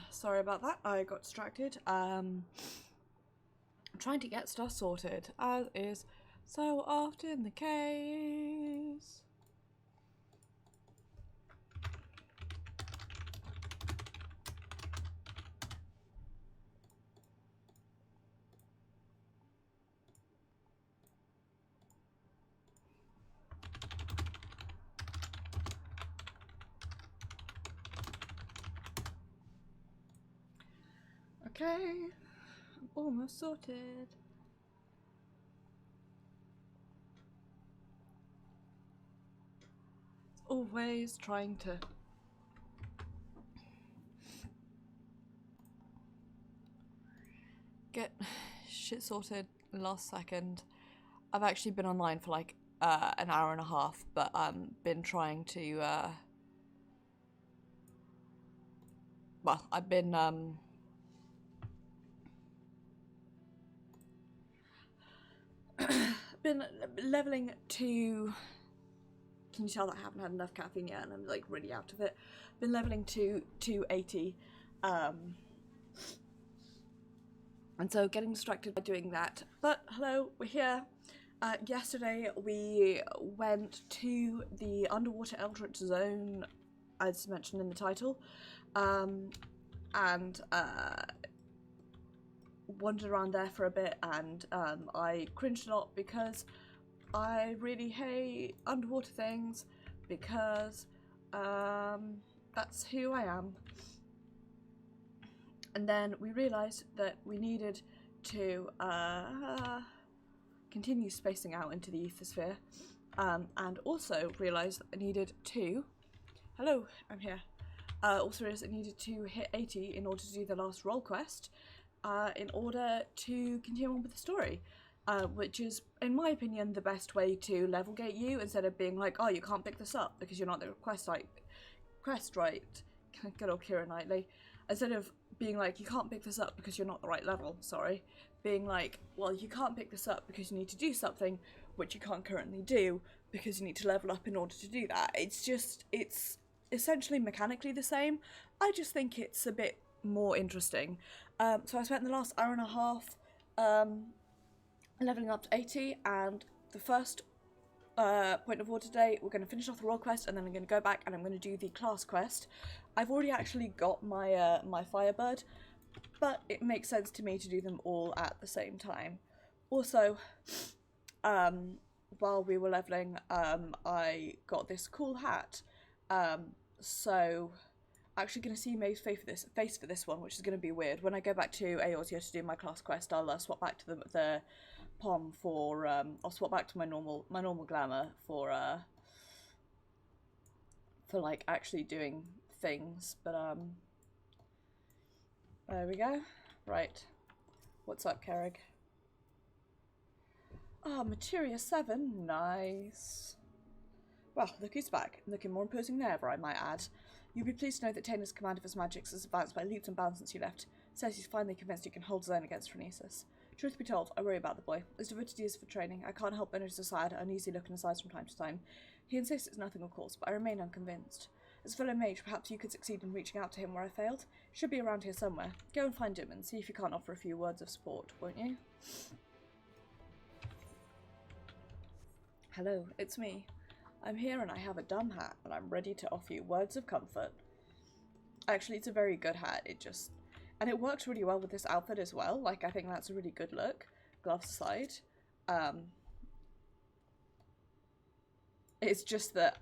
Sorry about that, I got distracted. I'm trying to get stuff sorted, as is so often the case. Okay, I'm almost sorted. Always trying to get shit sorted last second. I've actually been online for like an hour and a half, but been trying to well, I've been been leveling to. Can you tell that I haven't had enough caffeine yet and I'm like really out of it? Been leveling to 280. And so getting distracted by doing that. But hello, we're here. Yesterday we went to the underwater eldritch zone, as mentioned in the title, and wandered around there for a bit, and I cringed a lot because I really hate underwater things, because that's who I am. And then we realised that we needed to continue spacing out into the ethosphere, and also realised that I needed to... Hello, I'm here. Also realised I needed to hit 80 in order to do the last role quest, in order to continue on with the story. Which is, in my opinion, the best way to level gate you, instead of being like, oh, you can't pick this up because you're not the quest right. Good old Keira Knightley. Instead of being like, you can't pick this up because you're not the right level, sorry. Being like, well, you can't pick this up because you need to do something which you can't currently do because you need to level up in order to do that. It's essentially mechanically the same. I just think it's a bit more interesting. So I spent the last hour and a half leveling up to 80, and the first point of order today, we're going to finish off the role quest, and then I'm going to go back and I'm going to do the class quest. I've already actually got my my Firebird, but it makes sense to me to do them all at the same time. Also, while we were leveling, I got this cool hat, so I'm actually going to see May's face for this one, which is going to be weird. When I go back to Eorzea to do my class quest, I'll swap back to the Pom for I'll swap back to my normal glamour for like actually doing things. But there we go. Right, what's up, Kerrig? Ah, Materia 7, nice. Well, look who's back, looking more imposing than ever, I might add. You'll be pleased to know that Taner's command of his magics has advanced by leaps and bounds since you left. Says he's finally convinced he can hold his own against Phronesis. Truth be told, I worry about the boy. As devoted he is for training, I can't help but notice a sad, uneasy look in his eyes from time to time. He insists it's nothing, of course, but I remain unconvinced. As a fellow mage, perhaps you could succeed in reaching out to him where I failed. He should be around here somewhere. Go and find him and see if you can't offer a few words of support, won't you? Hello, it's me. I'm here and I have a dumb hat, and I'm ready to offer you words of comfort. Actually, it's a very good hat, and it works really well with this outfit as well. Like, I think that's a really good look, gloves aside. It's just that,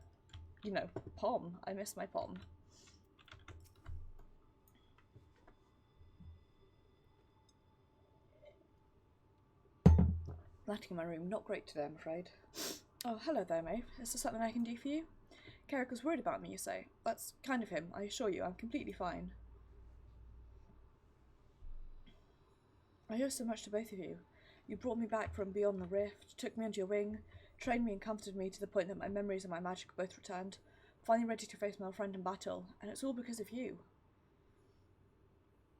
you know, Pom. I miss my Pom. Lighting in my room, not great today, I'm afraid. Oh, hello there, May. Is there something I can do for you? Carrick was worried about me, you say? That's kind of him, I assure you, I'm completely fine. I owe so much to both of you. You brought me back from beyond the rift, took me under your wing, trained me and comforted me to the point that my memories and my magic both returned, finally ready to face my old friend in battle, and it's all because of you.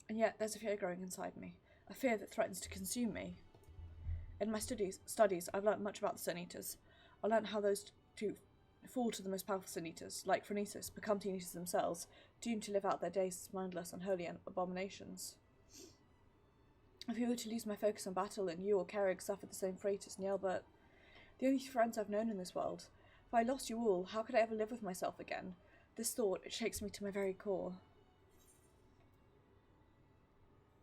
And yet, there's a fear growing inside me, a fear that threatens to consume me. In my studies, I've learnt much about the Sun Eaters. I learnt how those two fall to the most powerful sin eaters, like Phronesis, become teen eaters themselves, doomed to live out their days as mindless, unholy abominations. If you were to lose my focus on battle and you or Carrig suffered the same fate as Ardbert, the only friends I've known in this world, if I lost you all, how could I ever live with myself again? This thought, it shakes me to my very core.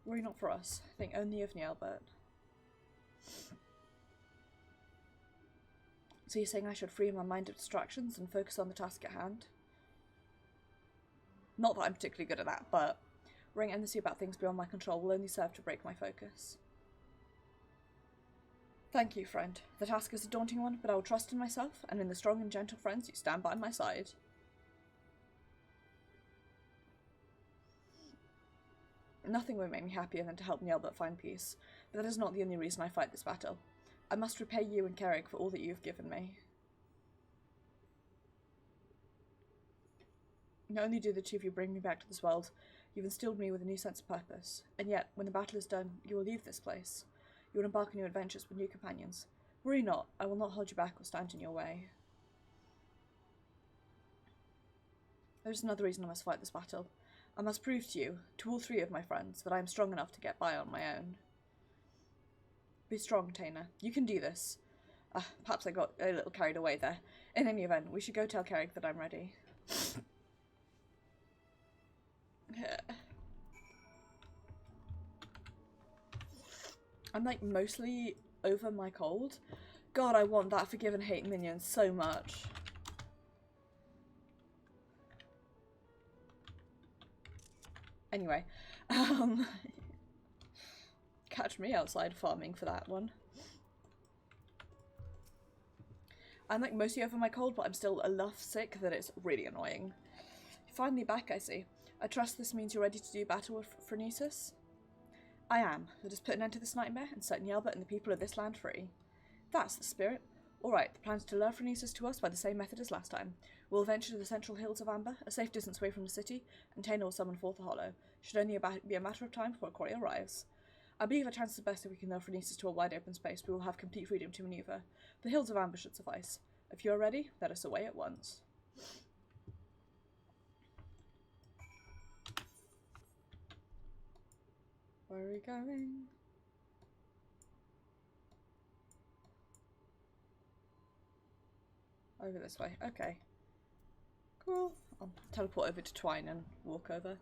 Worry not for us. Think only of Ardbert. So you're saying I should free my mind of distractions and focus on the task at hand? Not that I'm particularly good at that, but worrying endlessly about things beyond my control will only serve to break my focus. Thank you, friend. The task is a daunting one, but I will trust in myself and in the strong and gentle friends who stand by my side. Nothing would make me happier than to help Ardbert find peace, but that is not the only reason I fight this battle. I must repay you and Carrig for all that you have given me. Not only do the two of you bring me back to this world, you've instilled me with a new sense of purpose, and yet, when the battle is done, you will leave this place. You will embark on new adventures with new companions. Worry not, I will not hold you back or stand in your way. There is another reason I must fight this battle. I must prove to you, to all three of my friends, that I am strong enough to get by on my own. Be strong, Taina. You can do this. Perhaps I got a little carried away there. In any event, we should go tell Carrig that I'm ready. I'm like mostly over my cold. God, I want that Forgive and Hate minion so much. Anyway, catch me outside farming for that one. I'm like mostly over my cold, but I'm still enough sick that it's really annoying. You're finally back, I see. I trust this means you're ready to do battle with Phronesis? I am. Let us put an end to this nightmare and set Ardbert and the people of this land free. That's the spirit. Alright, the plan is to lure Phronesis to us by the same method as last time. We'll venture to the central hills of Amber, a safe distance away from the city, and Taina will summon forth the Hollow. Should only be a matter of time before a quarry arrives. I believe our chances are best if we can lure Phronesis to a wide open space. We will have complete freedom to maneuver. The hills of Amber should suffice. If you are ready, let us away at once. Where are we going? Over this way. Okay. Cool. I'll teleport over to Twine and walk over.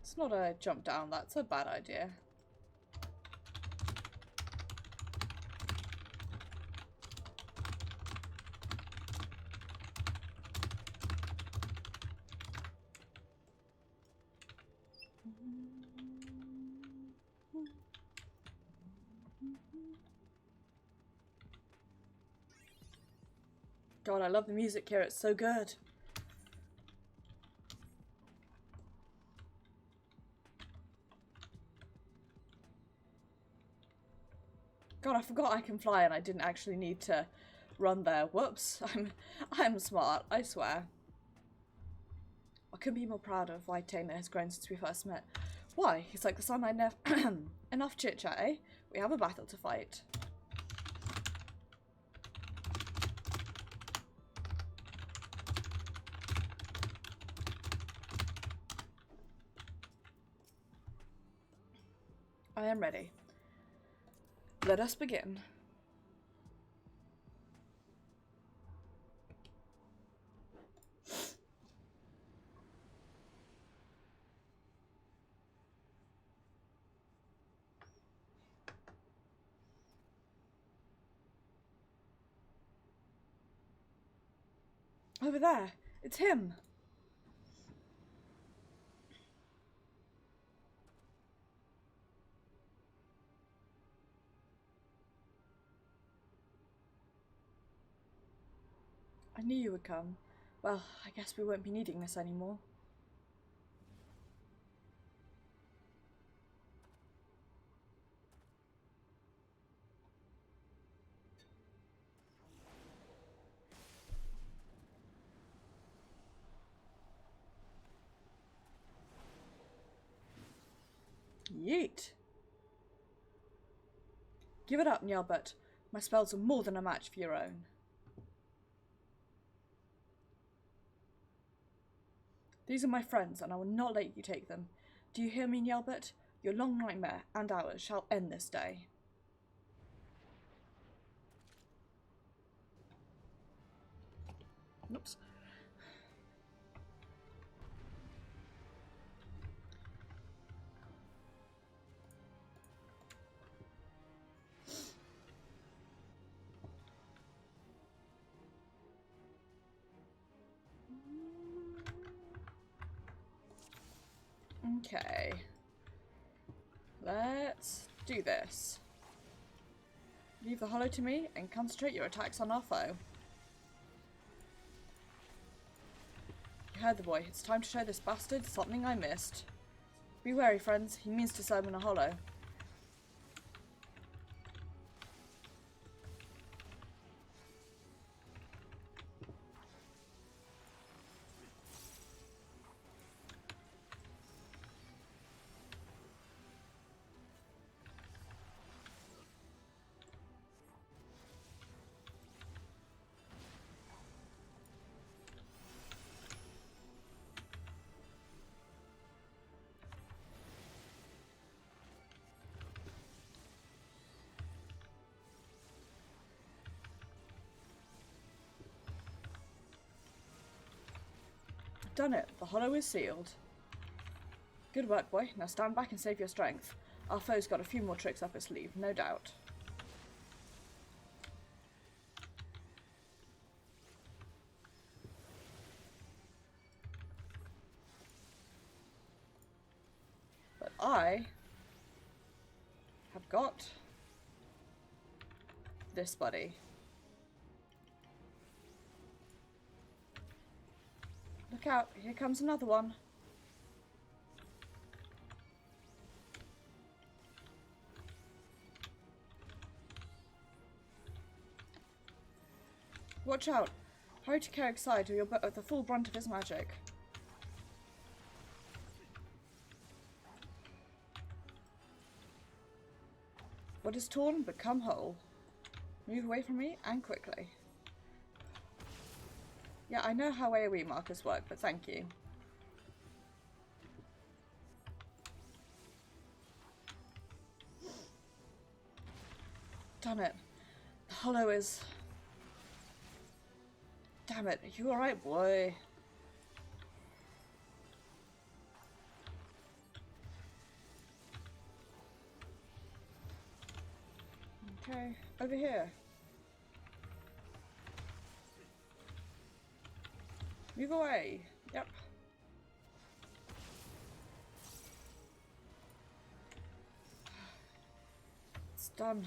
It's not a jump down, that's a bad idea. God, I love the music here, it's so good. God, I forgot I can fly and I didn't actually need to run there. Whoops. I'm smart, I swear. I couldn't be more proud of why Taina has grown since we first met. Why? He's like the son I never... Enough chit-chat, eh? We have a battle to fight. I am ready. Let us begin. Over there. It's him. I knew you would come. Well, I guess we won't be needing this anymore. Yeet! Give it up, Ardbert. My spells are more than a match for your own. These are my friends, and I will not let you take them. Do you hear me, Ardbert? Your long nightmare and ours shall end this day. Oops. Okay. Let's do this. Leave the hollow to me and concentrate your attacks on our foe. You heard the boy. It's time to show this bastard something I missed. Be wary, friends. He means to summon a hollow. Done it. The hollow is sealed. Good work, boy. Now stand back and save your strength. Our foe's got a few more tricks up his sleeve, no doubt. But I have got this buddy. Look out, here comes another one. Watch out. Hurry to Carrick's side or you'll bear the full brunt of his magic. What is torn, become whole. Move away from me, and quickly. Yeah, I know how AoE markers work, but thank you. Damn it. The hollow is... Damn it. Are you alright, boy? Okay, over here. Move away. Yep. It's done.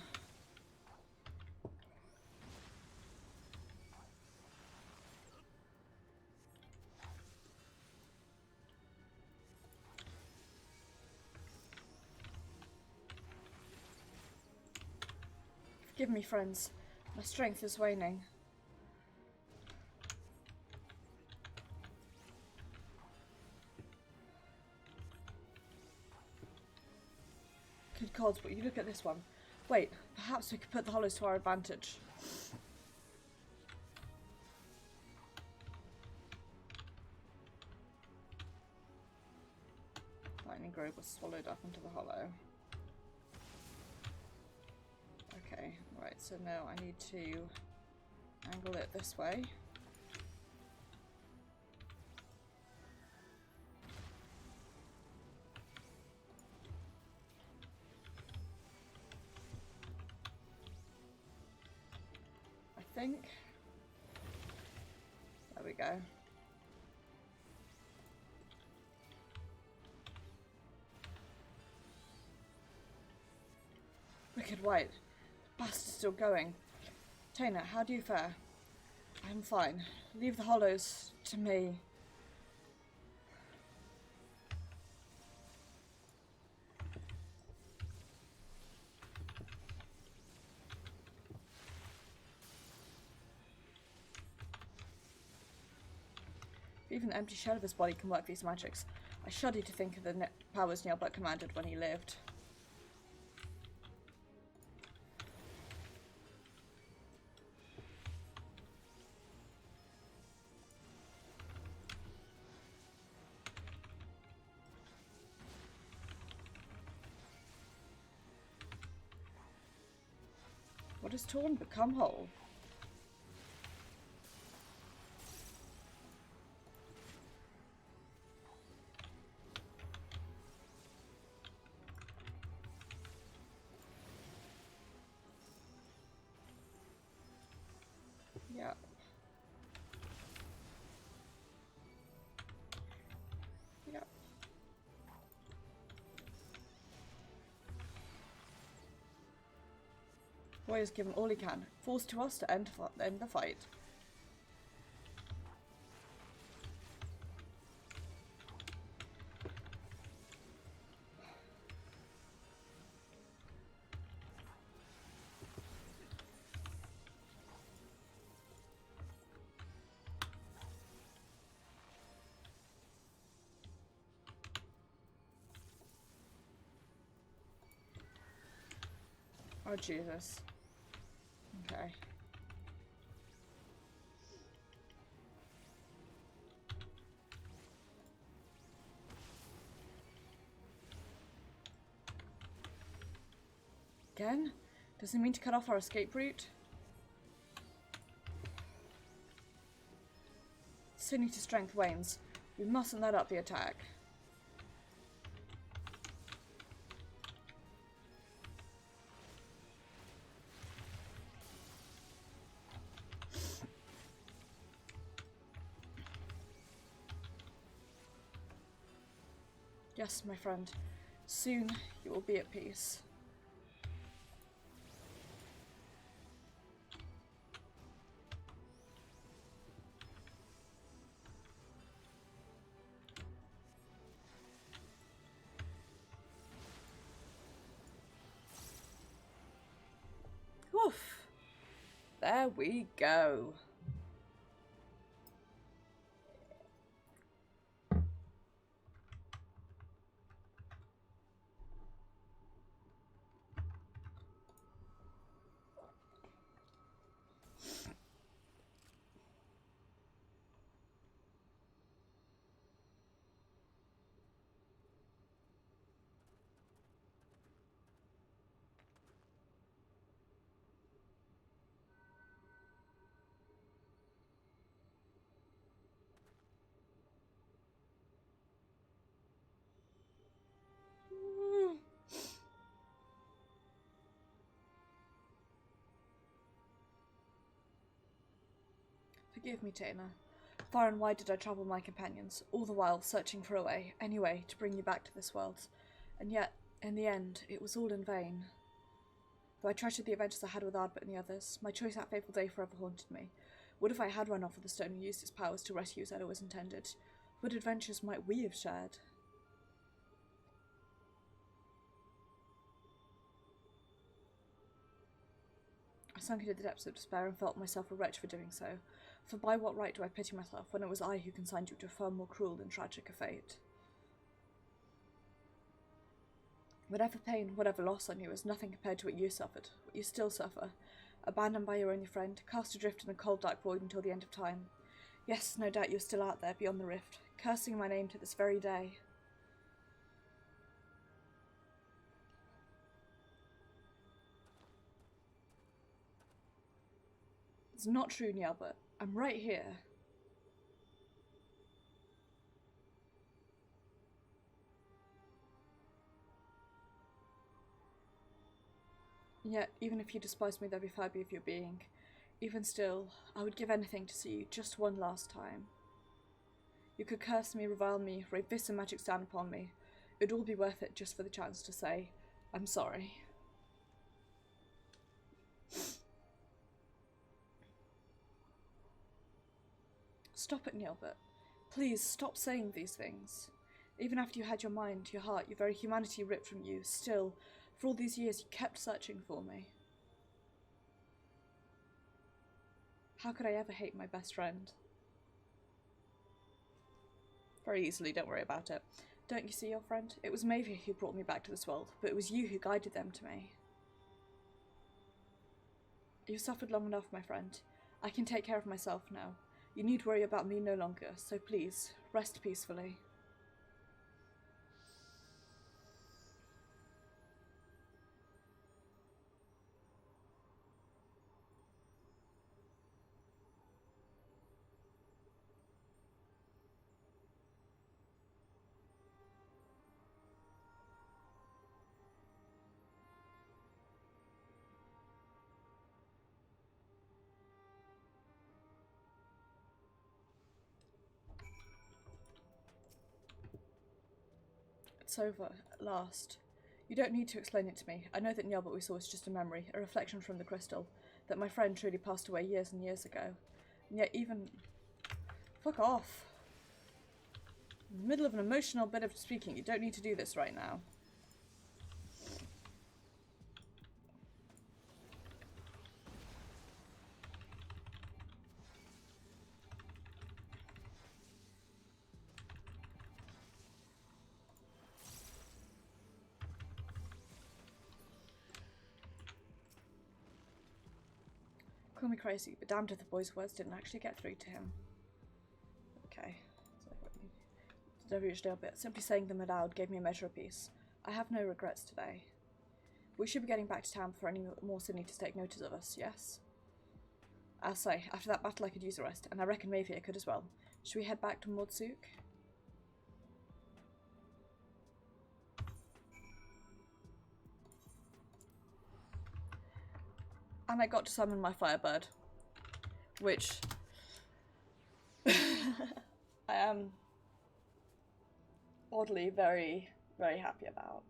Forgive me, friends. My strength is waning. Good gods, but you look at this one. Wait, perhaps we could put the hollows to our advantage. Lightning Grove was swallowed up into the hollow. Okay, right, so now I need to angle it this way. Think. There we go. Wicked White. The bastard's still going. Taina, how do you fare? I'm fine. Leave the hollows to me. Even the empty shell of his body can work these magics. I shudder to think of the powers Ardbert commanded when he lived. What is torn become whole? Yeah. Yeah. Roy has given all he can. Falls to us to end the fight. Oh, Jesus. Okay. Again? Does he mean to cut off our escape route? Signature strength wanes. We mustn't let up the attack. Yes, my friend. Soon you will be at peace. Woof! There we go. Forgive me, Taylor. Far and wide did I travel my companions, all the while searching for a way, any way, to bring you back to this world. And yet, in the end, it was all in vain. Though I treasured the adventures I had with Ardbert and the others, my choice that fateful day forever haunted me. What if I had run off with the stone and used its powers to rescue as I always intended? What adventures might we have shared? I sunk into the depths of despair and felt myself a wretch for doing so. For by what right do I pity myself when it was I who consigned you to a far more cruel and tragic a fate? Whatever pain, whatever loss I knew was nothing compared to what you suffered, what you still suffer. Abandoned by your only friend, cast adrift in a cold dark void until the end of time. Yes, no doubt you're still out there beyond the rift, cursing my name to this very day. It's not true, Ardbert. I'm right here. Yet, even if you despise me, there be fibre of your being. Even still, I would give anything to see you just one last time. You could curse me, revile me, rave this and magic down upon me. It'd all be worth it just for the chance to say, I'm sorry. Stop it, Ardbert. Please, stop saying these things. Even after you had your mind, your heart, your very humanity ripped from you, still, for all these years, you kept searching for me. How could I ever hate my best friend? Very easily, don't worry about it. Don't you see your friend? It was Maeve who brought me back to this world, but it was you who guided them to me. You've suffered long enough, my friend. I can take care of myself now. You need worry about me no longer, so please, rest peacefully. It's over, at last. You don't need to explain it to me. I know that the Ardbert we saw is just a memory, a reflection from the crystal, that my friend truly passed away years and years ago. And yet even... Fuck off. In the middle of an emotional bit of speaking, you don't need to do this right now. Call me crazy, but damned if the boy's words didn't actually get through to him. Okay. So, don't reach bit. Simply saying them aloud gave me a measure of peace. I have no regrets today. We should be getting back to town before any more Sydney to take notice of us, yes? I'll say, after that battle I could use a rest, and I reckon Maeve here could as well. Should we head back to Mordsuk? And I got to summon my Firebird, which I am oddly very, very happy about.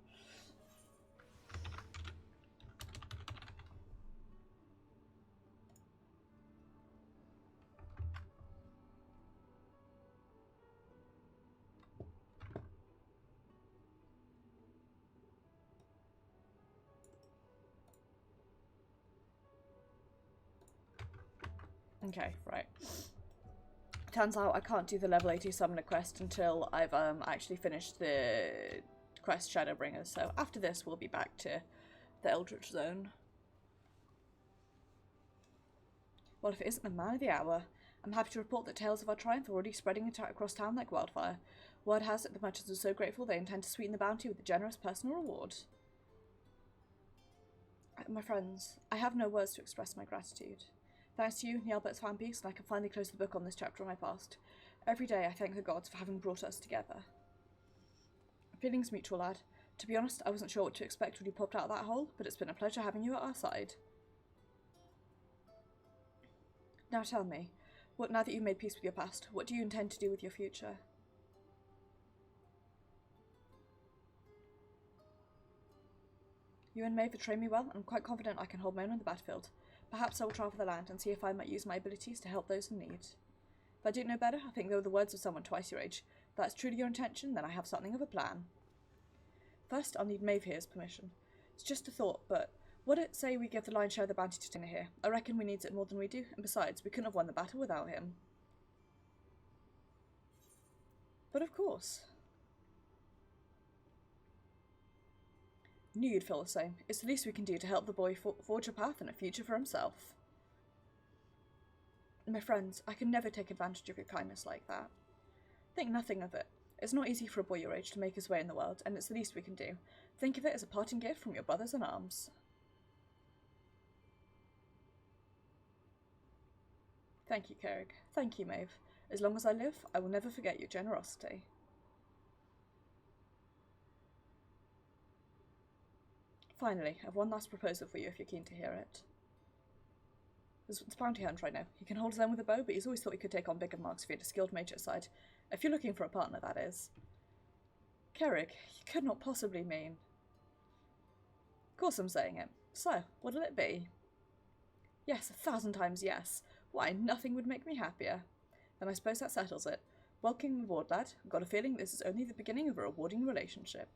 Okay, right. Turns out I can't do the level 80 summoner quest until I've actually finished the quest Shadowbringers, so after this we'll be back to the Eldritch Zone. Well, if it isn't the man of the hour, I'm happy to report that tales of our triumph are already spreading across town like wildfire. Word has it the merchants are so grateful they intend to sweeten the bounty with a generous personal reward. My friends, I have no words to express my gratitude. Thanks to you, Ardbert's found peace, and I can finally close the book on this chapter of my past. Every day I thank the gods for having brought us together. Feelings mutual, lad. To be honest, I wasn't sure what to expect when you popped out of that hole, but it's been a pleasure having you at our side. Now tell me, now that you've made peace with your past, what do you intend to do with your future? You and Maeve have trained me well, and I'm quite confident I can hold my own on the battlefield. Perhaps I will travel the land and see if I might use my abilities to help those in need. If I do know better, I think they were the words of someone twice your age. If that's truly your intention, then I have something of a plan. First, I'll need Maeve here's permission. It's just a thought, but would it say we give the lion's share of the bounty to Tina here? I reckon we needs it more than we do, and besides, we couldn't have won the battle without him. But of course. Knew you'd feel the same. It's the least we can do to help the boy forge a path and a future for himself. My friends, I can never take advantage of your kindness like that. Think nothing of it. It's not easy for a boy your age to make his way in the world, and it's the least we can do. Think of it as a parting gift from your brothers in arms. Thank you, Carrick. Thank you, Maeve. As long as I live, I will never forget your generosity. Finally, I've one last proposal for you if you're keen to hear it. There's bounty hunt right now. He can hold his own with a bow, but he's always thought he could take on bigger marks if he had a skilled mage at his side. If you're looking for a partner, that is. Carrick, you could not possibly mean. Of course I'm saying it. So, what'll it be? Yes, 1,000 times yes. Why, nothing would make me happier. Then I suppose that settles it. Welcome aboard, lad. I've got a feeling this is only the beginning of a rewarding relationship.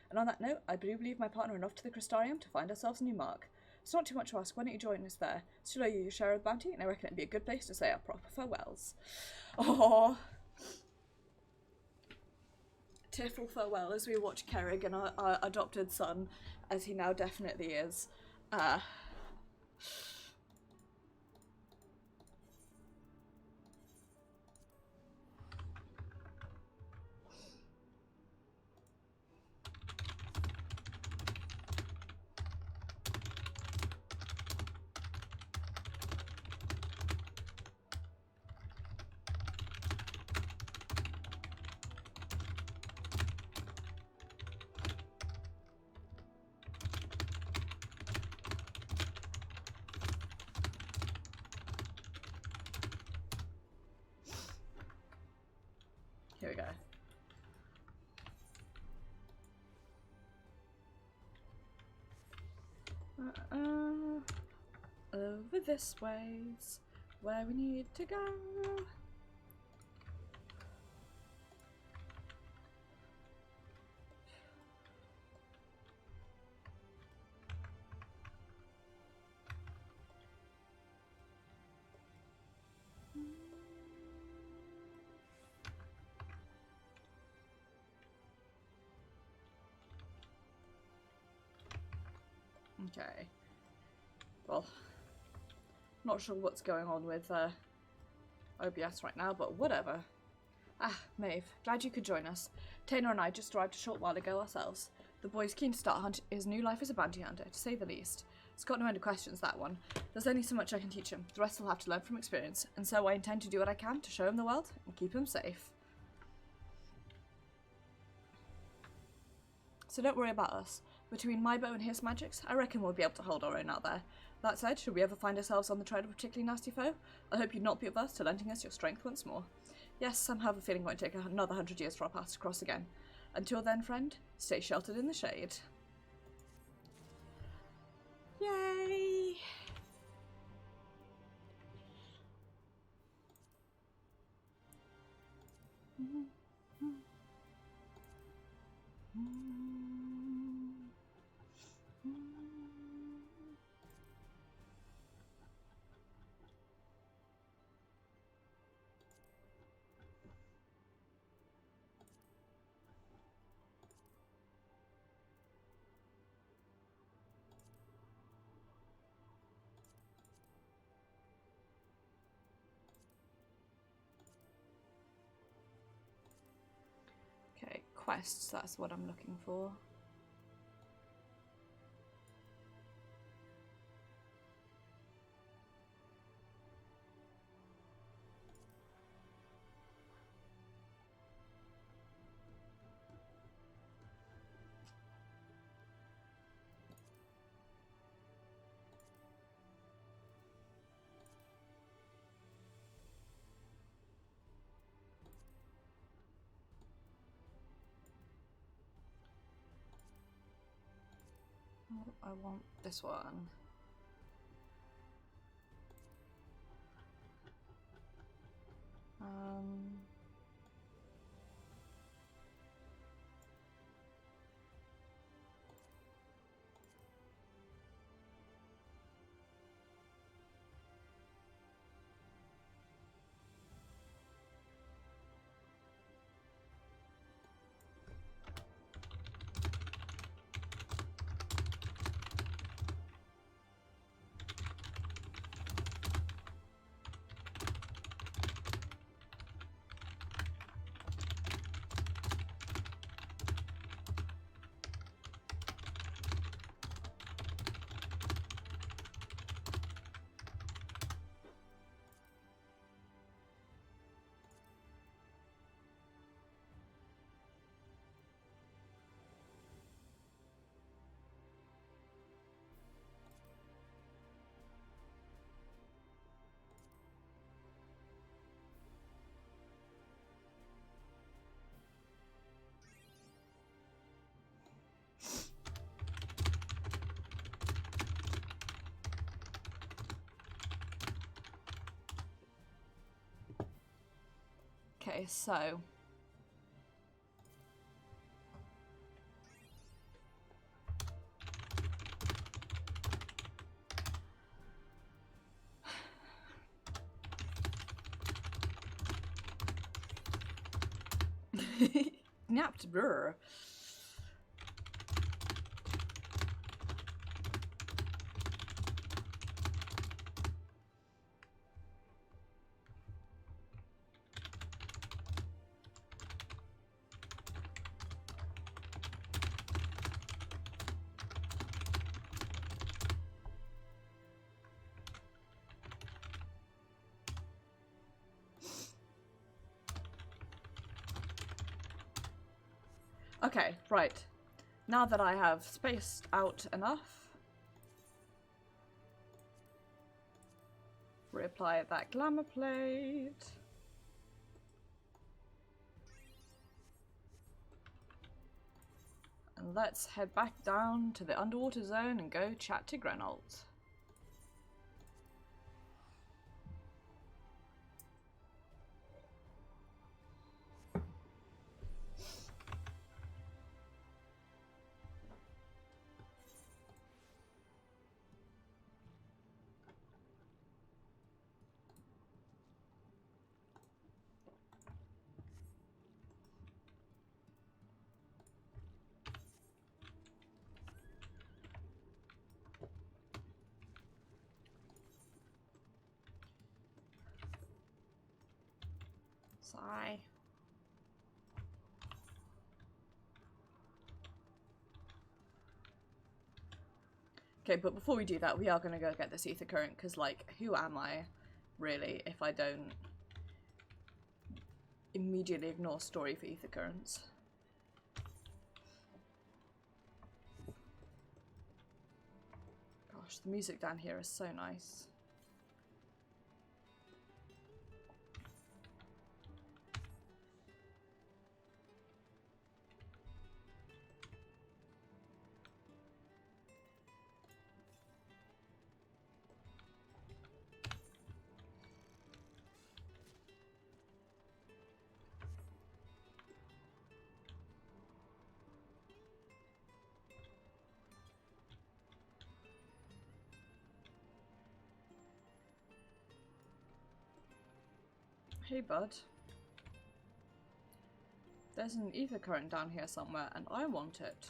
And on that note, I do believe my partner and off to the Crystarium to find ourselves a new mark. It's not too much to ask, why don't you join us there? Still owe you your share of the bounty, and I reckon it'd be a good place to say our proper farewells. Oh, tearful farewell as we watch Kerrig and our adopted son, as he now definitely is. Here we go. Over this way's where we need to go. Okay. Well, not sure what's going on with OBS right now, but whatever. Ah, Maeve, glad you could join us. Taylor and I just arrived a short while ago ourselves. The boy's keen to start his new life as a bounty hunter, to say the least. It's got no end of questions, that one. There's only so much I can teach him. The rest will have to learn from experience, and so I intend to do what I can to show him the world and keep him safe. So don't worry about us. Between my bow and his magics, I reckon we'll be able to hold our own out there. That said, should we ever find ourselves on the trail of a particularly nasty foe, I hope you'd not be averse to lending us your strength once more. Yes, some have a feeling it won't take another 100 years for our paths to cross again. Until then, friend, stay sheltered in the shade. Yay! Okay, quests, that's what I'm looking for. Oh, I want this one. Okay, so... Napped brr. Okay, right. Now that I have spaced out enough, reapply that glamour plate. And let's head back down to the underwater zone and go chat to Grenold. Sigh. Okay, but before we do that, we are going to go get this ether current, because, like, who am I, really, if I don't immediately ignore story for ether currents? Gosh, the music down here is so nice. Hey, bud. There's an ether current down here somewhere, and I want it.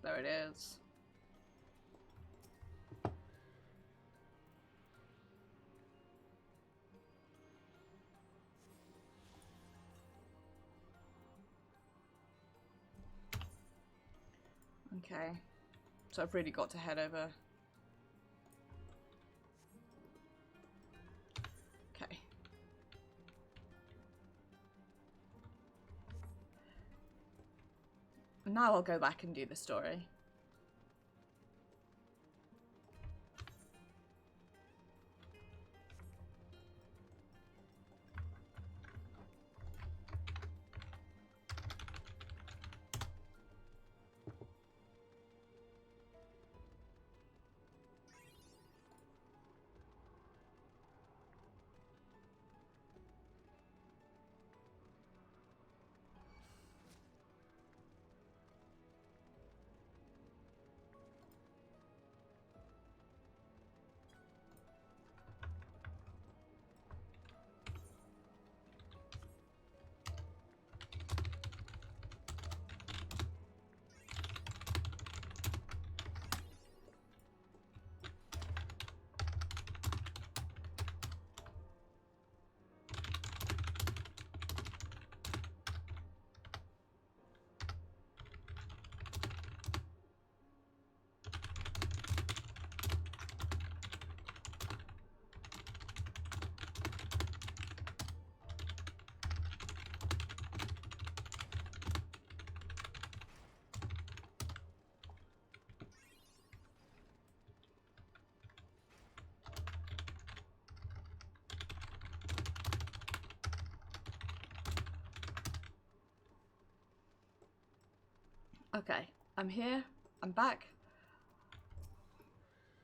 There it is. Okay, so I've really got to head over. Okay. Now I'll go back and do the story. Okay, I'm here. I'm back.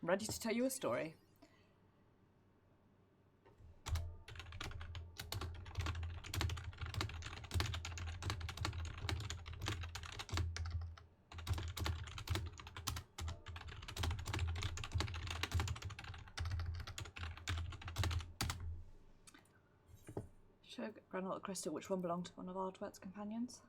I'm ready to tell you a story. Show granite crystal, which one belonged to one of Ardbert's companions?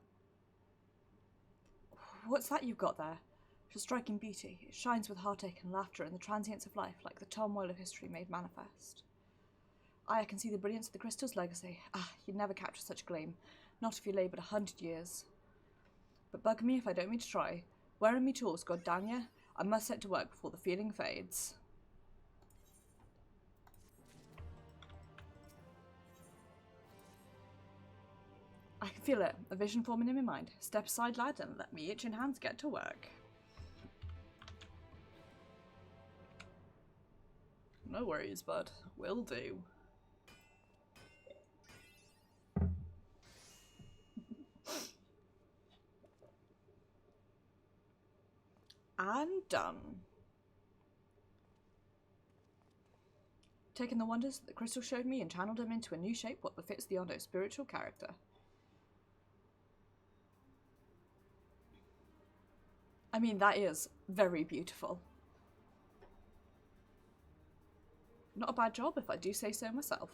What's that you've got there? It's a striking beauty. It shines with heartache and laughter and the transience of life, like the turmoil of history made manifest. I can see the brilliance of the crystal's legacy. Ah, you'd never capture such gleam. Not if you laboured 100 years. But bug me if I don't mean to try. Wearing me tools, god damn ya. I must set to work before the feeling fades. I can feel it, a vision forming in my mind. Step aside, lad, and let me itching hands get to work. No worries, bud. Will do. And done. Taking the wonders that the crystal showed me and channeled them into a new shape what befits the Ondo's spiritual character. I mean, that is very beautiful. Not a bad job, if I do say so myself.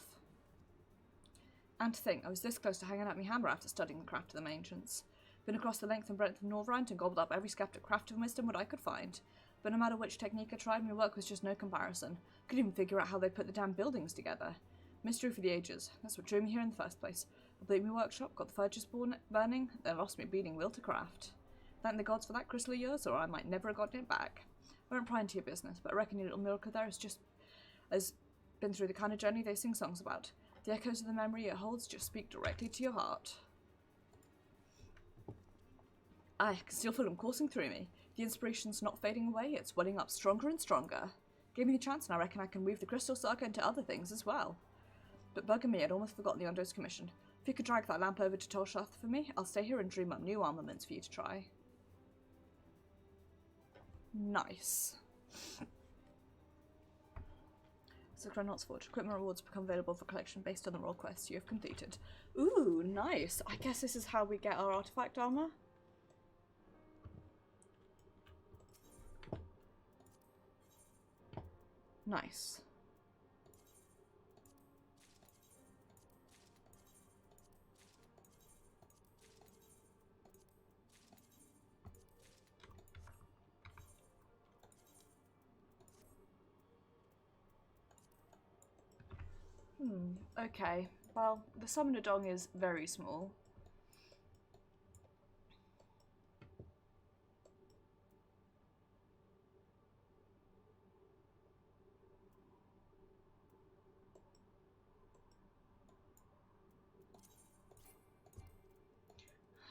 And to think, I was this close to hanging out my hammer after studying the craft of them ancients. Been across the length and breadth of Northrend and gobbled up every skeptic craft of wisdom what I could find. But no matter which technique I tried, my work was just no comparison. Couldn't even figure out how they put the damn buildings together. Mystery for the ages. That's what drew me here in the first place. I blew my workshop, got the furnaces burning, then lost my bleeding will to craft. Thank the gods for that crystal of yours, or I might never have gotten it back. I won't pry into your business, but I reckon your little miracle there has been through the kind of journey they sing songs about. The echoes of the memory it holds just speak directly to your heart. I can still feel them coursing through me. The inspiration's not fading away, it's welling up stronger and stronger. Give me the chance and I reckon I can weave the crystal saga into other things as well. But bugging me, I'd almost forgotten the Ondo's commission. If you could drag that lamp over to Tolshath for me, I'll stay here and dream up new armaments for you to try. Nice. So Granot's Forge. Equipment rewards become available for collection based on the role quests you have completed. Ooh, nice. I guess this is how we get our artifact armor. Nice. Okay. Well, the Summoner Dong is very small.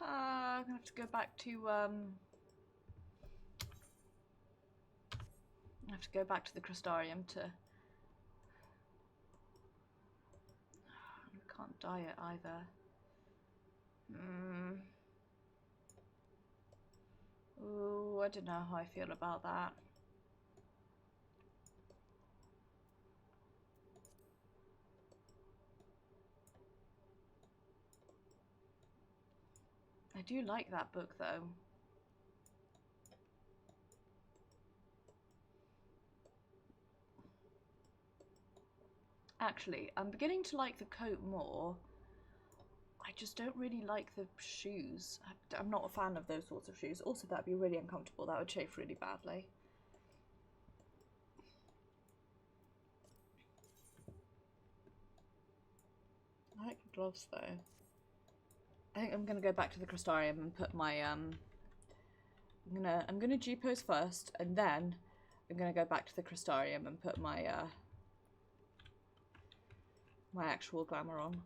I'm gonna have to go back to I have to go back to the Crystarium to. I can't dye it either. Ooh, I don't know how I feel about that. I do like that book though. Actually, I'm beginning to like the coat more. I just don't really like the shoes. I'm not a fan of those sorts of shoes. Also, that'd be really uncomfortable. That would chafe really badly. I like the gloves though. I think I'm gonna go back to the Crystarium and put my I'm gonna G-pose first, and then I'm gonna go back to the Crystarium and put my my actual glamour on.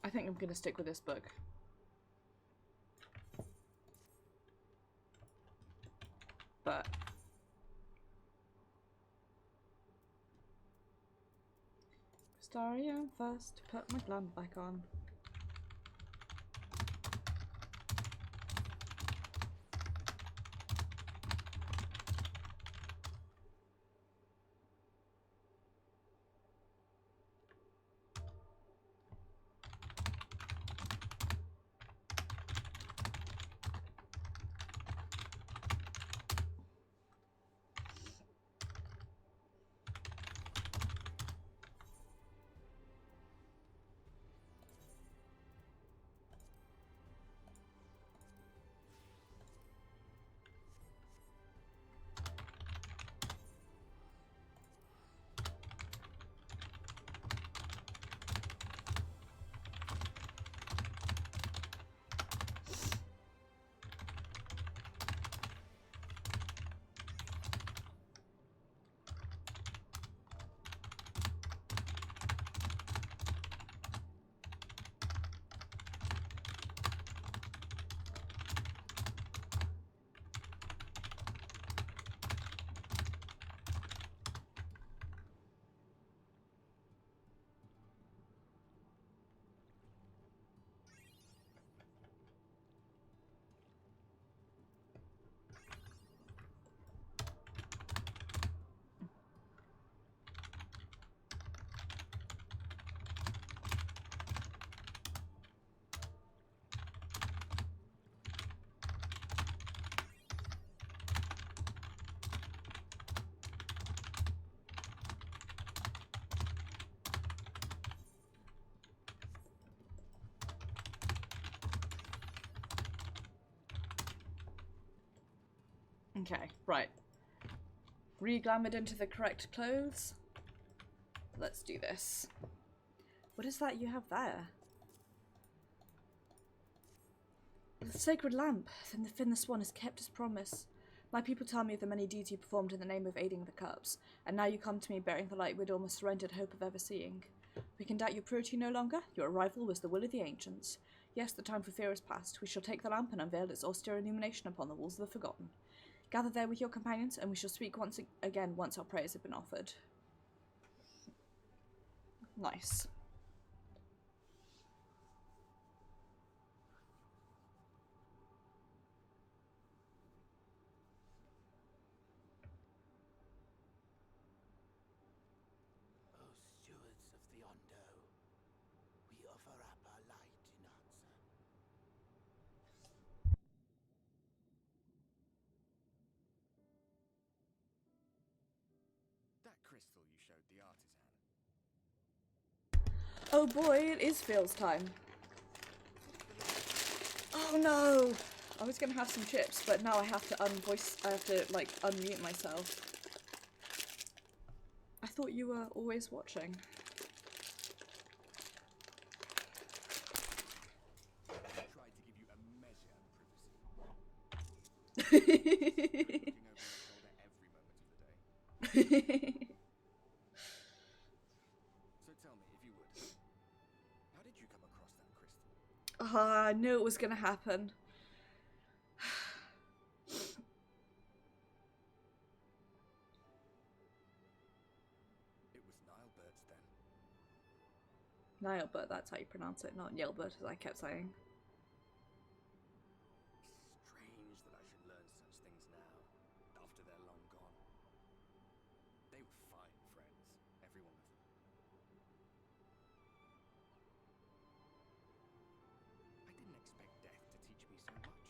I think I'm going to stick with this book. But Starry first, put my glam back on. Okay, right. Re-glamoured into the correct clothes. Let's do this. What is that you have there? The sacred lamp. Then the Finn the Swan has kept his promise. My people tell me of the many deeds you performed in the name of aiding the Cups, and now you come to me bearing the light we'd almost surrendered hope of ever seeing. We can doubt your purity no longer. Your arrival was the will of the ancients. Yes, the time for fear is past. We shall take the lamp and unveil its austere illumination upon the walls of the Forgotten. Gather there with your companions, and we shall speak once again once our prayers have been offered. Nice. O stewards of the Ondo, we offer up our light in answer. That crystal you showed the artisan. Oh boy, it is Phil's time. Oh no! I was gonna have some chips, but now I have to unmute myself. I thought you were always watching. I tried to give you a measure of privacy. Looking over my shoulder every moment of the day. So tell me, if you would, how did you come across that crystal? I knew it was gonna happen. It was Nilebert's then. Nileberт, that's how you pronounce it, not Nilbert, as I kept saying. Strange that I should learn such things now, after they're long gone. They were fine friends, every one of them. I didn't expect death to teach me so much.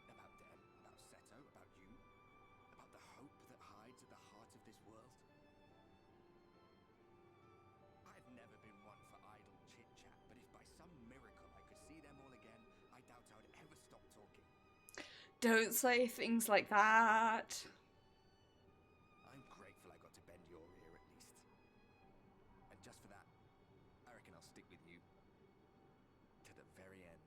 About them, about Seto, about you, about the hope that hides at the heart of this world. I've never been one for idle chit-chat, but if by some miracle I could see them all again, I doubt I would ever stop talking. Don't say things like that. I'm grateful I got to bend your ear at least. And just for that, I reckon I'll stick with you to the very end.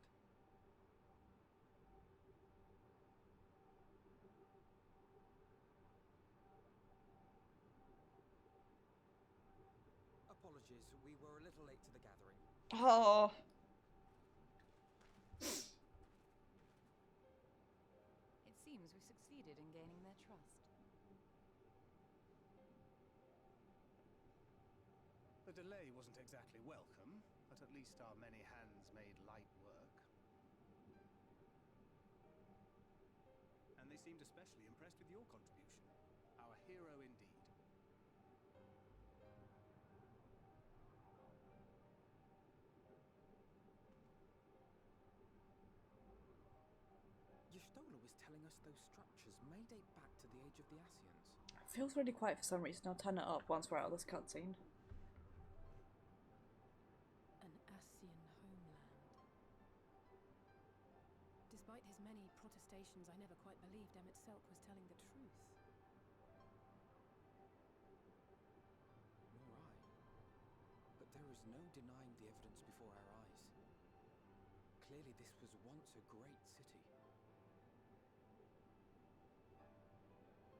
apologies. We were a little late to the gathering. Oh. It seems we succeeded in gaining their trust. The delay wasn't exactly welcome, but at least our many hands made light work. And they seemed especially impressed with your contribution. Our hero indeed. Y'shtola was telling us those structures may date back to the age of the Ascians. It feels really quiet for some reason. I'll turn it up once we're out of this cutscene. An Ascian homeland. Despite his many protestations, I never quite believed Emmett Selk was telling the truth. Nor I. But there is no denying the evidence before our eyes. Clearly this was once a great city.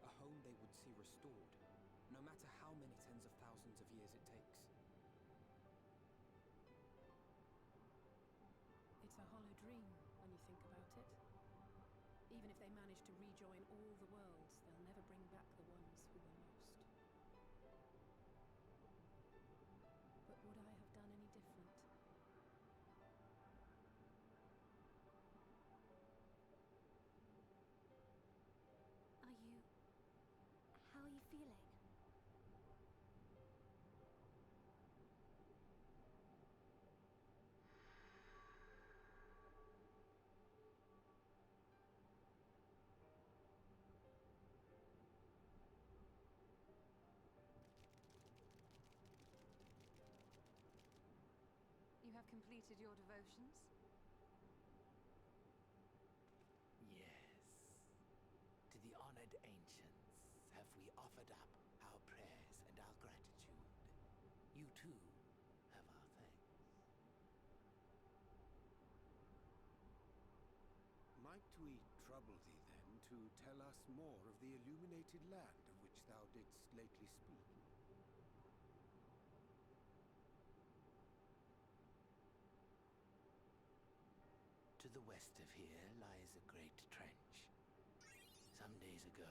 A home they would see restored, no matter how many tens of thousands of years it takes. It's a hollow dream when you think about it. Even if they manage to rejoin all the worlds, they'll never bring back the ones who were lost. But would I have done any different? How are you feeling? You have completed your devotions? Yes. To the honored ancients have we offered up our prayers and our gratitude. You too have our thanks. Might we trouble thee then to tell us more of the illuminated land of which thou didst lately speak? To the west of here lies a great trench. Some days ago,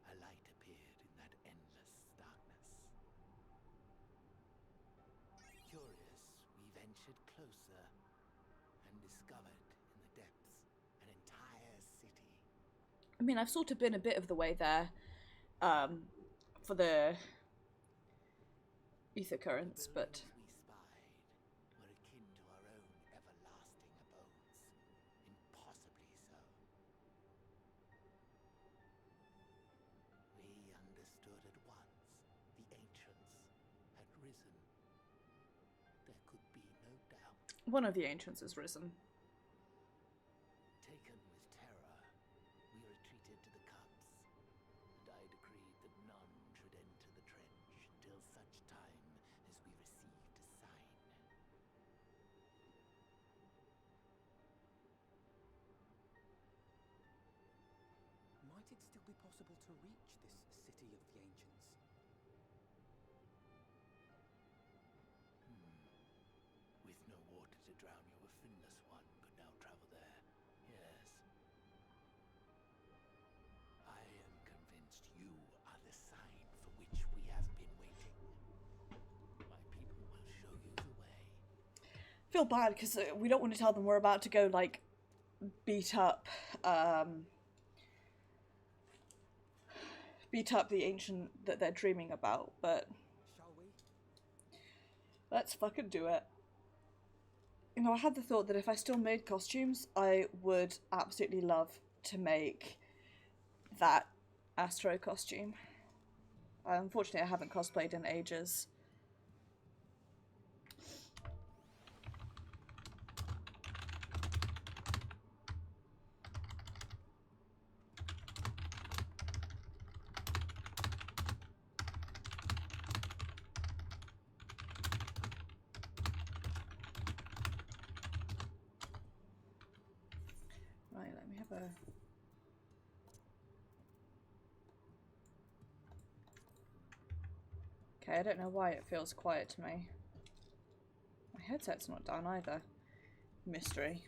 a light appeared in that endless darkness. Curious, we ventured closer and discovered in the depths an entire city. I mean, I've sort of been a bit of the way there for the ether currents, but The buildings we spied were akin to our own everlasting abodes. Impossibly so. We understood at once the ancients had risen. There could be no doubt. one of the ancients has risen. Taken with terror, we retreated to the cups, and I decreed that none should enter the trench until such time as we received a sign. Might it still be possible to reach this city of the ancients? With no water to drown you, a finless one could now travel there. Yes. I am convinced you are the sign for which we have been waiting. My people will show you the way. I feel bad because we don't want to tell them we're about to go like beat up the ancient that they're dreaming about, but Shall we? let's fucking do it. You know, I had the thought that if I still made costumes, I would absolutely love to make that Astro costume. Unfortunately, I haven't cosplayed in ages. Right, let me have a... Okay, I don't know why it feels quiet to me. headset's not down either. Mystery.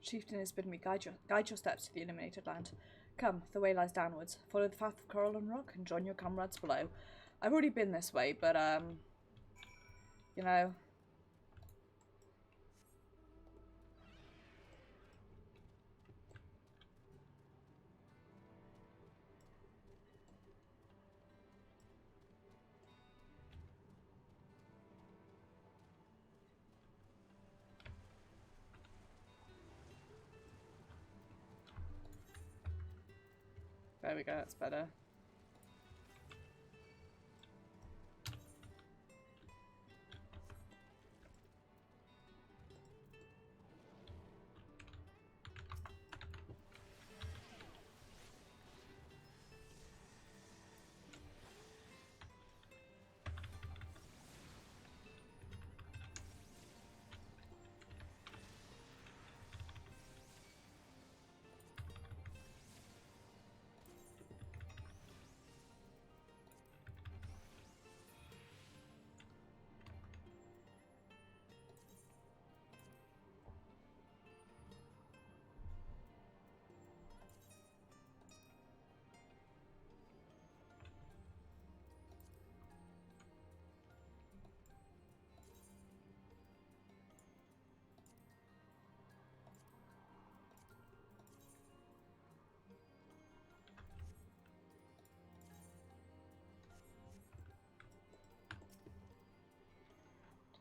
Chieftain has bidden me guide your steps to the illuminated land. Come, the way lies downwards. Follow the path of coral and rock and join your comrades below. I've already been this way, but, you know. There we go, that's better.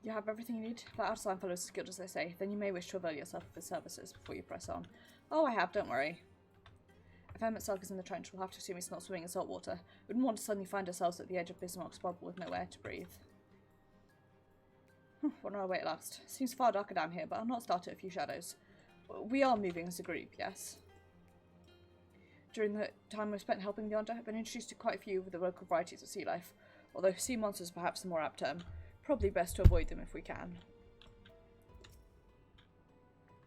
You have everything you need? That artisan fellow is as good as they say. Then you may wish to avail yourself of his services before you press on. Oh, I have, don't worry. If Emmett Selk is in the trench, we'll have to assume he's not swimming in salt water. We wouldn't want to suddenly find ourselves at the edge of Bismarck's bubble with no air to breathe. What on our way at last? Seems far darker down here, but I'll not start at a few shadows. We are moving as a group, yes? During the time we've spent helping the Yonder, I've been introduced to quite a few of the local varieties of sea life, although sea monsters is perhaps the more apt term. Probably best to avoid them if we can.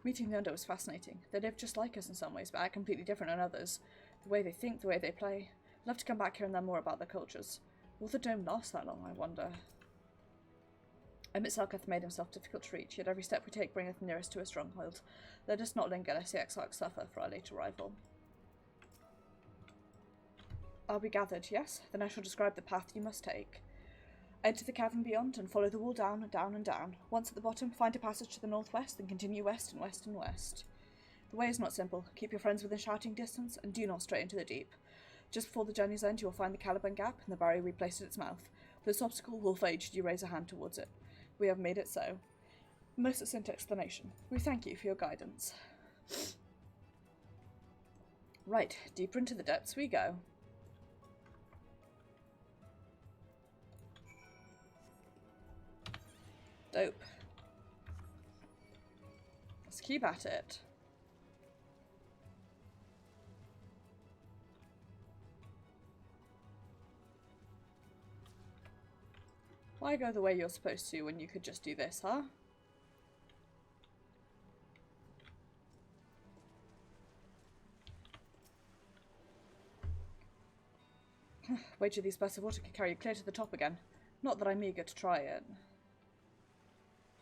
Meeting the Yonder was fascinating. They live just like us in some ways, but are completely different in others. The way they think, the way they play. I'd love to come back here and learn more about their cultures. Will the dome last that long, I wonder? Emmett Selk hath made himself difficult to reach, yet every step we take bringeth nearest to a stronghold. Let us not linger lest the exiles suffer for our late arrival. Are we gathered, yes? Then I shall describe the path you must take. Enter the cavern beyond and follow the wall down and down and down. Once at the bottom, find a passage to the northwest, then continue west and west and west. The way is not simple. Keep your friends within shouting distance and do not stray into the deep. Just before the journey's end, you will find the Caliban Gap and the barrier we placed at its mouth. This obstacle will fade should you raise a hand towards it. We have made it so. Most succinct explanation. We thank you for your guidance. Right, deeper into the depths we go. Dope. Let's keep at it. Why go the way you're supposed to when you could just do this, huh? Wager these bursts of water can carry you clear to the top again. Not that I'm eager to try it.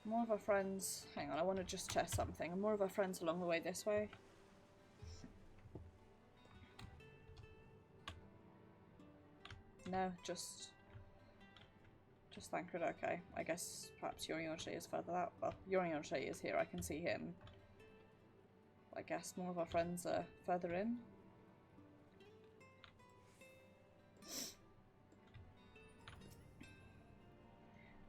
More of our friends... Hang on, I want to just check something. Are more of our friends along the way this way? No, just Thancred, okay. I guess perhaps Yorion is further out. Well, Yorion is here, I can see him. I guess more of our friends are further in.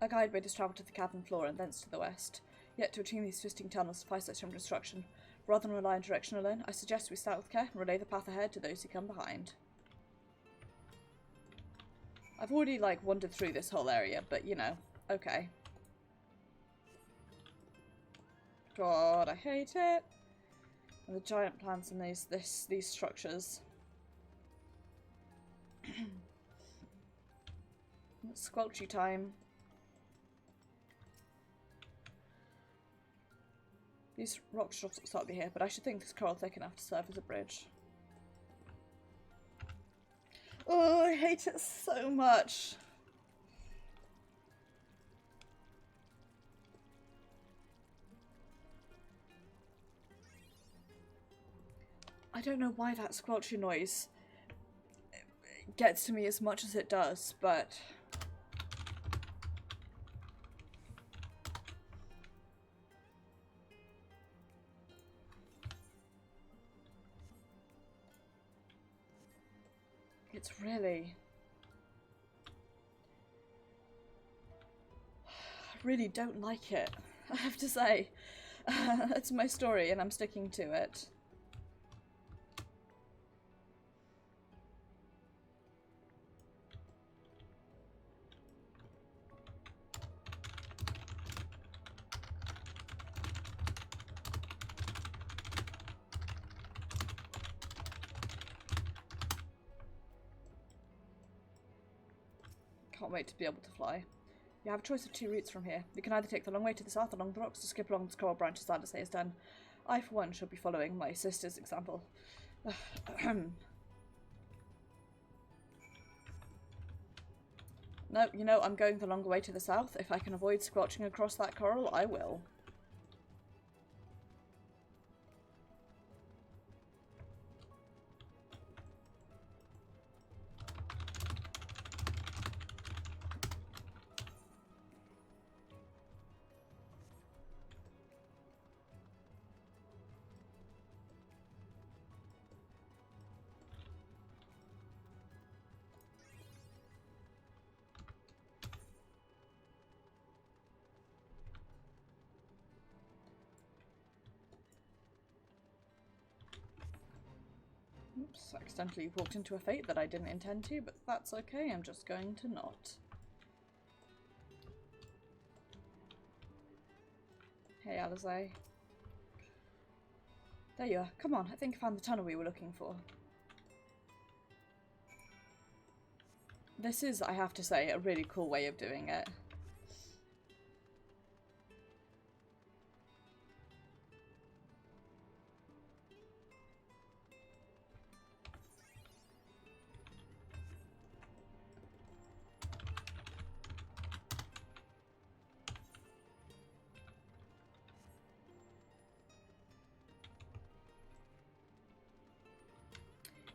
Our guide bid us travel to the cavern floor and thence to the west. Yet to achieve these twisting tunnels suffice us from destruction. Rather than rely on direction alone, I suggest we start with care and relay the path ahead to those who come behind. I've already, like, wandered through this whole area, but, you know, okay. God, I hate it. And the giant plants and these structures. Squelchy time. These rock shops start to be here, but I should think this coral thick enough to serve as a bridge. Oh, I hate it so much. I don't know why that squelchy noise gets to me as much as it does, but it's really... I really don't like it, I have to say. That's my story and I'm sticking to it. Can't wait to be able to fly. You have a choice of 2 routes from here. You can either take the long way to the south along the rocks or skip along the coral branches Sanders has done. I, for one, shall be following my sister's example. No, you know, I'm going the longer way to the south. If I can avoid squelching across that coral, I will. Oops, accidentally walked into a fate that I didn't intend to, but that's okay, I'm just going to not. Hey, Alizé. There you are. Come on, I think I found the tunnel we were looking for. This is, I have to say, a really cool way of doing it.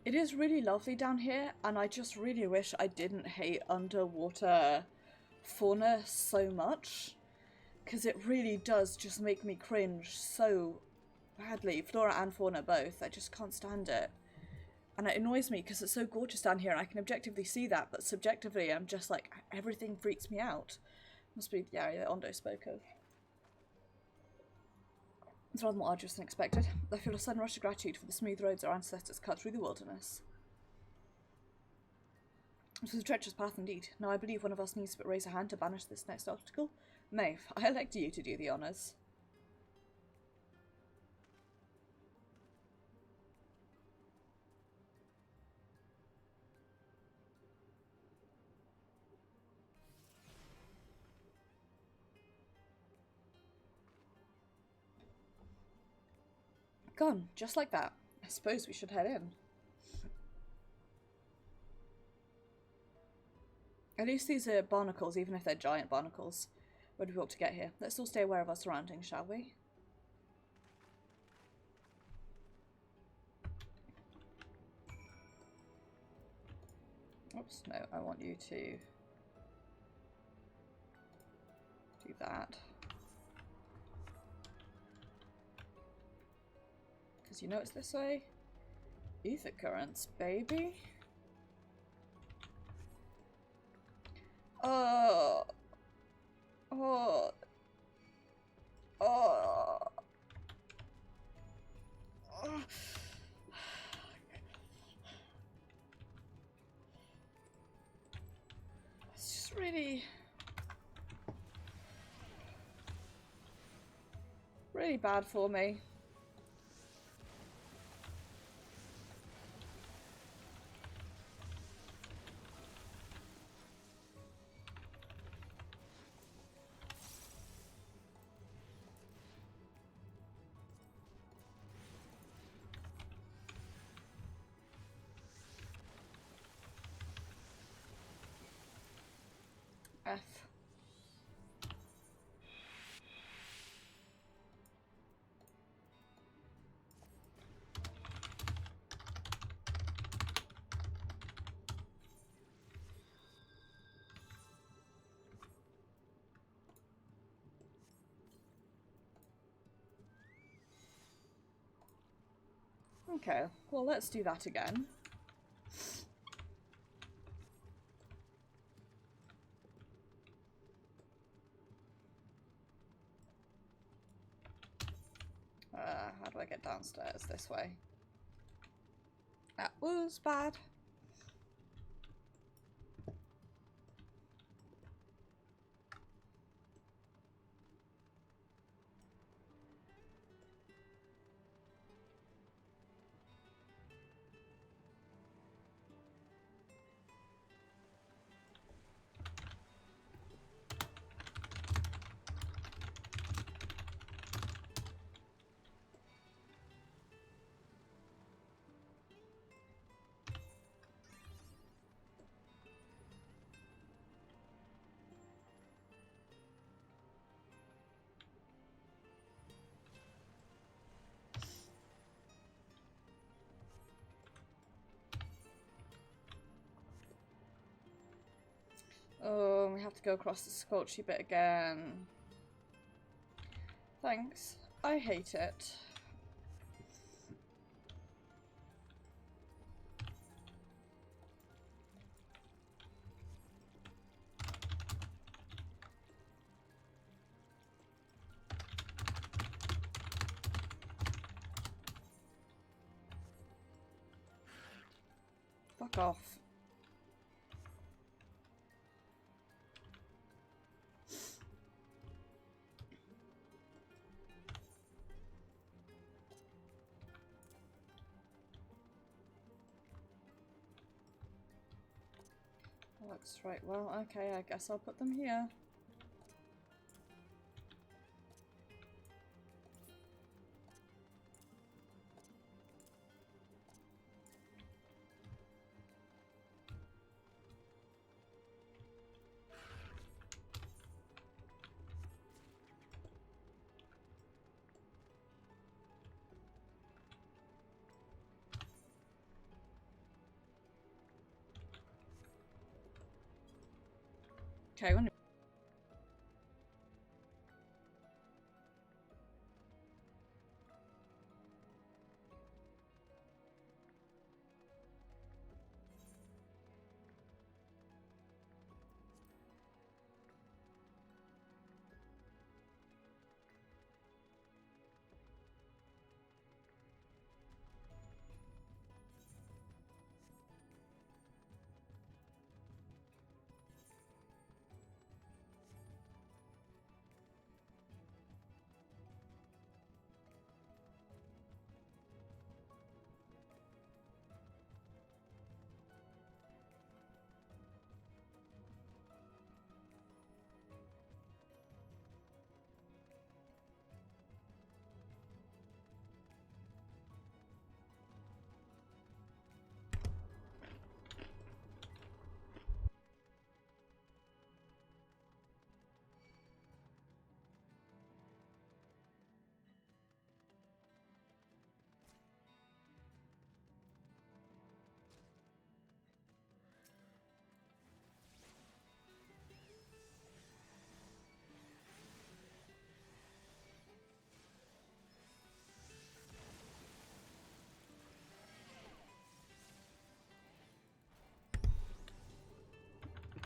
It is really lovely down here, and I just really wish I didn't hate underwater fauna so much, because it really does just make me cringe so badly. Flora and fauna both, I just can't stand it. And it annoys me because it's so gorgeous down here and I can objectively see that, but subjectively I'm just like, everything freaks me out. Must be the area that Ondo spoke of. It's rather more arduous than expected. I feel a sudden rush of gratitude for the smooth roads our ancestors cut through the wilderness. It was a treacherous path indeed. Now I believe one of us needs to raise a hand to banish this next obstacle. Maeve, I elect you to do the honours. Gone, just like that. I suppose we should head in. At least these are barnacles, even if they're giant barnacles. Where do we want to get here? Let's all stay aware of our surroundings, shall we? Oops, no, I want you to do that. Because you know it's this way. Ether currents, baby. Oh. Oh. Oh. Oh. It's just really bad for me. F. Okay, well, let's do that again. How do I get downstairs? This way. That was bad. Oh, we have to go across the scorchy bit again. Thanks. I hate it. Fuck off. That's right. Well, okay, I guess I'll put them here. Okay,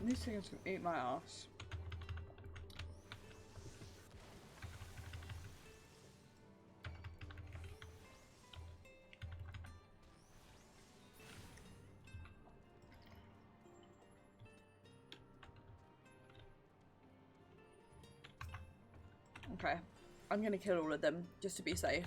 these things can eat my ass. Okay, I'm gonna kill all of them just to be safe.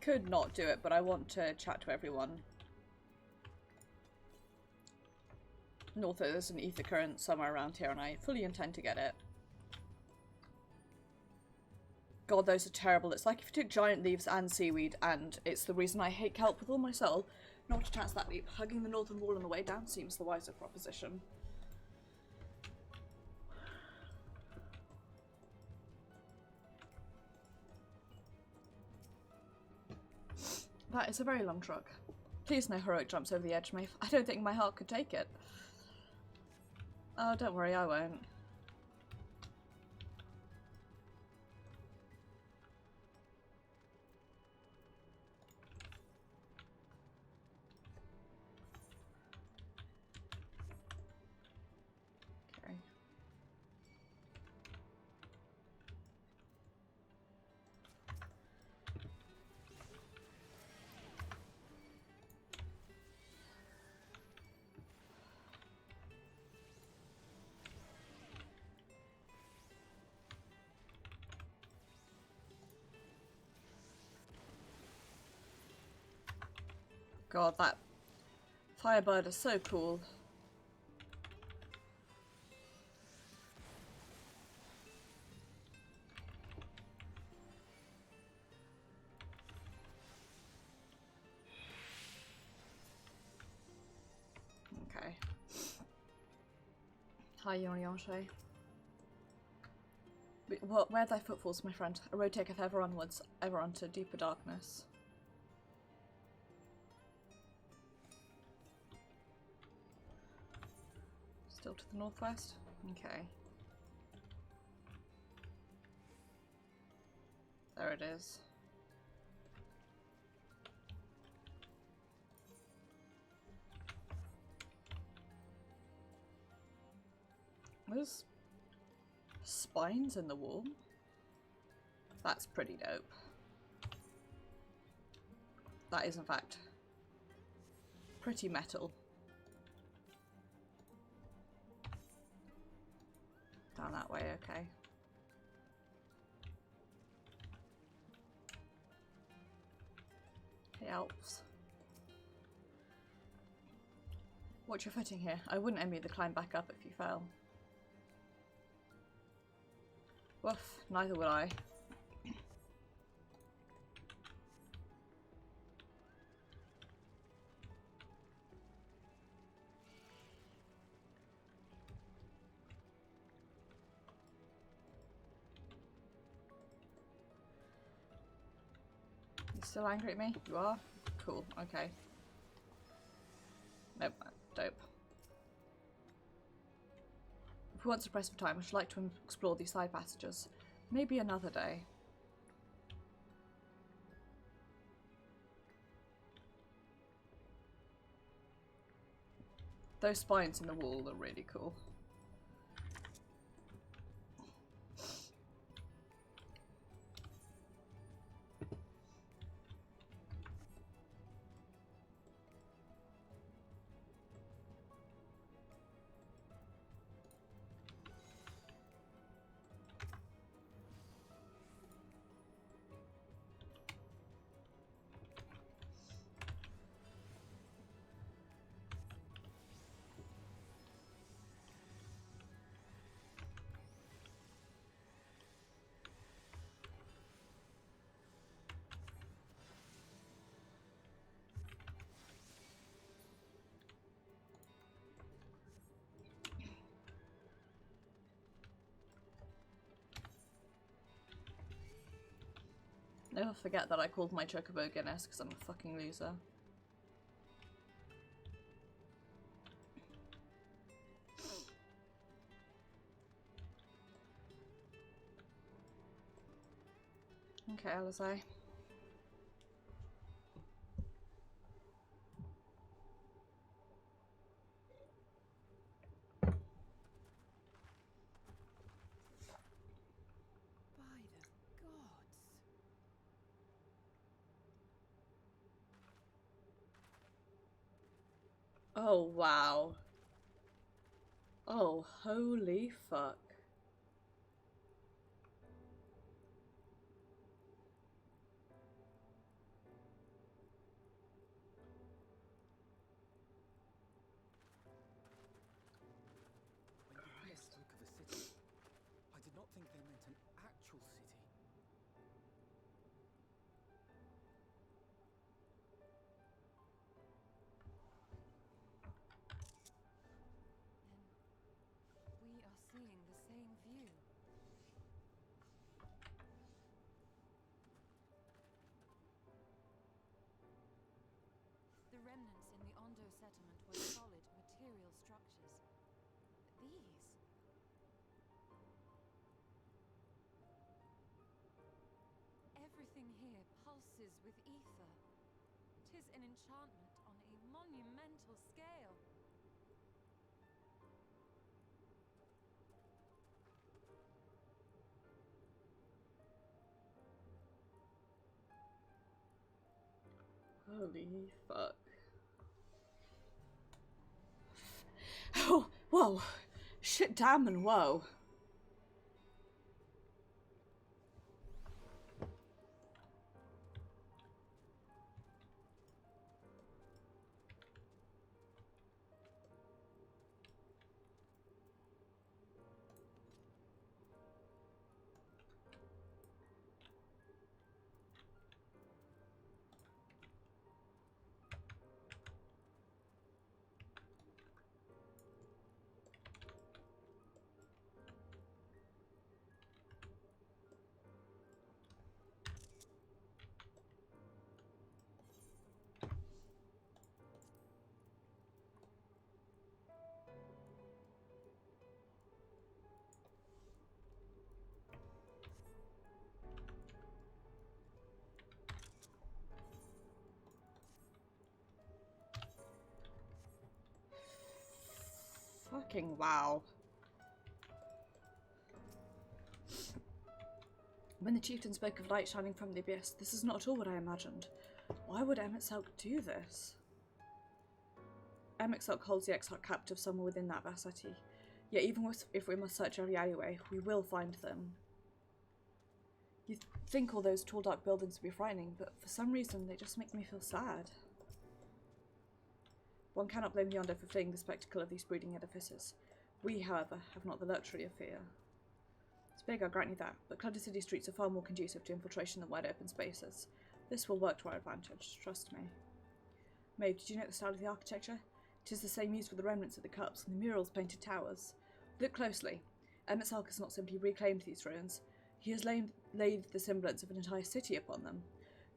could not do it, but I want to chat to everyone. And also there's an ether current somewhere around here and I fully intend to get it. God, those are terrible. It's like if you took giant leaves and seaweed, and it's the reason I hate kelp with all my soul. Not to chance that leap. Hugging the northern wall on the way down seems the wiser proposition. That is a very long trek. Please no heroic jumps over the edge, Maeve. I don't think my heart could take it. Oh, don't worry, I won't. Okay. God, that firebird is so cool. Okay. Hi, Yorianshe. Where are thy footfalls, my friend? A road taketh ever onwards, ever unto deeper darkness. Still to the northwest? Okay. There it is. There's spines in the wall. That's pretty dope. That is in fact pretty metal. Down that way, okay. Hey, Alps. Watch your footing here. I wouldn't envy the climb back up if you fell. Woof, neither would I. You still angry at me? You are? Cool, okay. Nope, dope. If we want to press for time, I should like to explore these side passages. Maybe another day. Those spines in the wall are really cool. Never forget that I called my chocobo Guinness because I'm a fucking loser. Okay, Alizé. Oh, wow. Oh, holy fuck. settlement were solid material structures. But these... Everything here pulses with ether. 'Tis an enchantment on a monumental scale. Holy fuck. Oh, whoa. Shit, damn, and whoa. Fucking wow. When the chieftain spoke of light shining from the abyss, this is not at all what I imagined. Why would Emmett Selk do this? Emmett Selk holds the exiled captive somewhere within that vast city. Yet even if we must search every alleyway, we will find them. You think all those tall dark buildings would be frightening, but for some reason they just make me feel sad. One cannot blame the Undead for fleeing the spectacle of these brooding edifices. We, however, have not the luxury of fear. It's big, I'll grant you that, but cluttered city streets are far more conducive to infiltration than wide open spaces. This will work to our advantage, trust me. Maeve, did you note the style of the architecture? It is the same used for the remnants of the cups and the murals painted towers. Look closely. Emmett Selk has not simply reclaimed these ruins. He has laid the semblance of an entire city upon them.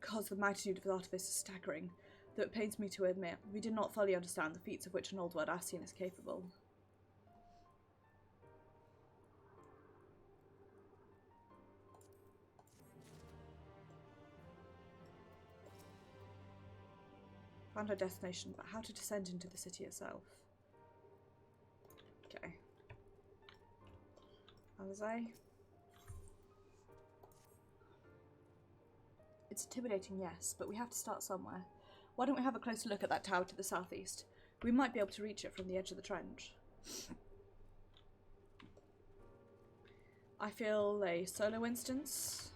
God, the magnitude of the artifice is staggering. Though it pains me to admit, we did not fully understand the feats of which an old world Ascian is capable. Found our destination, but how to descend into the city itself? Okay. Alizé? It's intimidating, yes, but we have to start somewhere. Why don't we have a closer look at that tower to the southeast? We might be able to reach it from the edge of the trench. I feel a solo instance